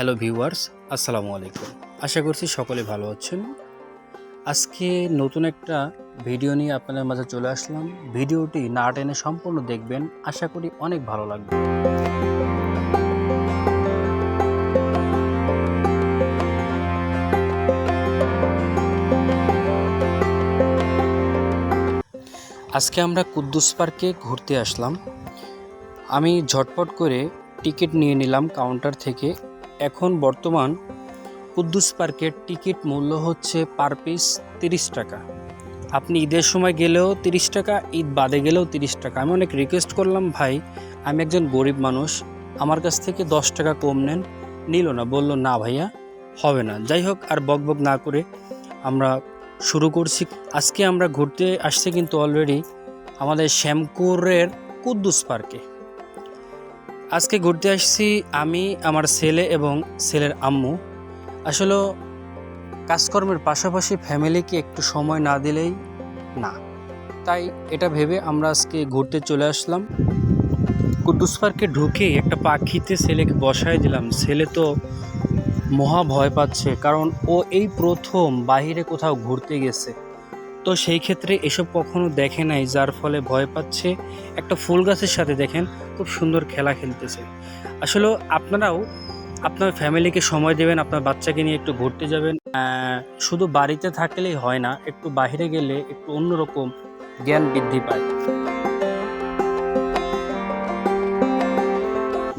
Hello viewers, আসসালামু আলাইকুম। আশা করছি সকলে ভালো আছেন। আজকে নতুন একটা ভিডিও নিয়ে আপনাদের মাঝে চলে আসলাম। ভিডিওটি না টেনে সম্পূর্ণ দেখবেন, আশা করি অনেক ভালো লাগবে। আজকে আমরা কুদ্দুস পার্কে ঘুরতে আসলাম। আমি ঝটপট করে টিকিট নিয়ে নিলাম কাউন্টার থেকে। এখন বর্তমান কুদ্দুস পার্কের টিকিট মূল্য হচ্ছে পার পিস 30 টাকা। আপনি ঈদের সময় গেলেও 30 টাকা, ঈদ বাদে গেলেও 30 টাকা। আমি অনেক রিকোয়েস্ট করলাম, ভাই আমি একজন গরিব মানুষ, আমার কাছ থেকে 10 টাকা কম নেন। নিল না, বলল না ভাইয়া হবে না। যাই হোক, আর বকবক না করে আমরা শুরু করছি। আজকে আমরা ঘুরতে আসছি কিন্তু অলরেডি আমাদের শ্যামপুরের কুদ্দুস পার্কে। আজকে ঘুরতে আসছি আমি, আমার ছেলে এবং ছেলের আম্মু। আসলে কাজকর্মের পাশাপাশি ফ্যামিলিকে একটু সময় না দিলেই না, তাই এটা ভেবে আমরা আজকে ঘুরতে চলে আসলাম। কুদ্দুস পার্কে ঢুকে একটা পাখিতে ছেলেকে বসায় দিলাম। ছেলে তো মহা ভয় পাচ্ছে, কারণ ও এই প্রথম বাইরে কোথাও ঘুরতে গেছে। তো সেই ক্ষেত্রে এসব কখনো দেখে নাই, যার ফলে ভয় পাচ্ছে। একটা ফুল গাছের সাথে দেখেন খুব সুন্দর খেলা খেলতেছে। আসলে আপনারাও আপনার ফ্যামিলিকে সময় দেবেন, আপনার বাচ্চাকে নিয়ে একটু ঘুরতে যাবেন। শুধু বাড়িতে থাকলেই হয় না, একটু বাইরে গেলে একটু অন্যরকম জ্ঞান বৃদ্ধি পায়।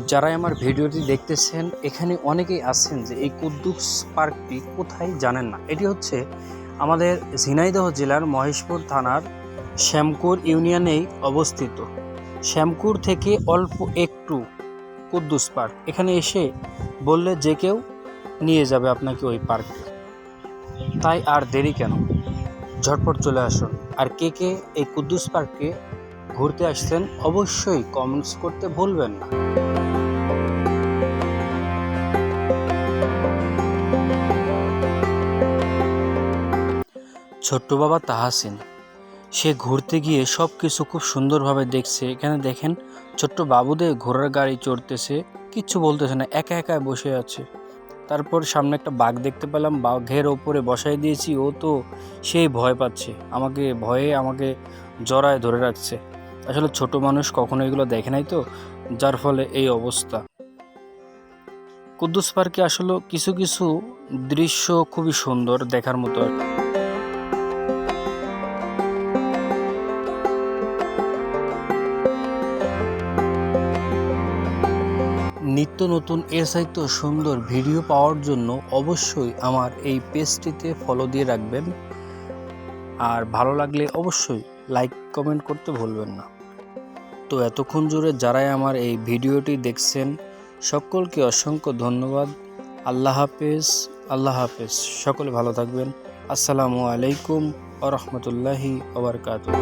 যারা আমার ভিডিওটি দেখতেছেন, এখানে অনেকেই আছেন যে এই কুদ্দুস পার্কটি কোথায় জানেন না। এটি হচ্ছে আমাদের ঝিনাইদহ জেলার মহেশপুর থানার শ্যামকুর ইউনিয়নেই অবস্থিত। শ্যামকুর থেকে অল্প একটু কুদ্দুস পার্ক, এখানে এসে বললে যে কেউ নিয়ে যাবে আপনাকে ওই পার্কে। তাই আর দেরি কেন, ঝটপট চলে আসুন। আর কে কে এই কুদ্দুস পার্কে ঘুরতে আসছেন অবশ্যই কমেন্টস করতে ভুলবেন না। ছোট্ট বাবা তাহাসিন, সে ঘুরতে গিয়ে সব কিছু খুব সুন্দরভাবে দেখছে। এখানে দেখেন ছোট্ট বাবুদের ঘোড়ার গাড়ি চড়তেছে, কিচ্ছু বলতেছে না, একা একা বসে আছে। তারপর সামনে একটা বাঘ দেখতে পেলাম, বাঘের ওপরে বসাই দিয়েছি, ও তো সেই ভয় পাচ্ছে, আমাকে জড়ায় ধরে রাখছে। আসলে ছোট মানুষ কখনো এগুলো দেখে নাই তো, যার ফলে এই অবস্থা। কুদ্দুস পার্কে আসলে কিছু কিছু দৃশ্য খুবই সুন্দর দেখার মতো। নিত্য নতুন এর চাইতে সুন্দর ভিডিও পাওয়ার জন্য অবশ্যই আমার এই পেজটিতে ফলো দিয়ে রাখবেন। আর ভালো লাগলে অবশ্যই লাইক কমেন্ট করতে ভুলবেন না। তো এতক্ষণ জুড়ে যারাই আমার এই ভিডিওটি দেখছেন, সকলকে অসংখ্য ধন্যবাদ। আল্লাহ হাফেজ, আল্লাহ হাফেজ। সকলে ভালো থাকবেন। আসসালামু আলাইকুম ওয়া রাহমাতুল্লাহি ওয়া বারাকাতুহু।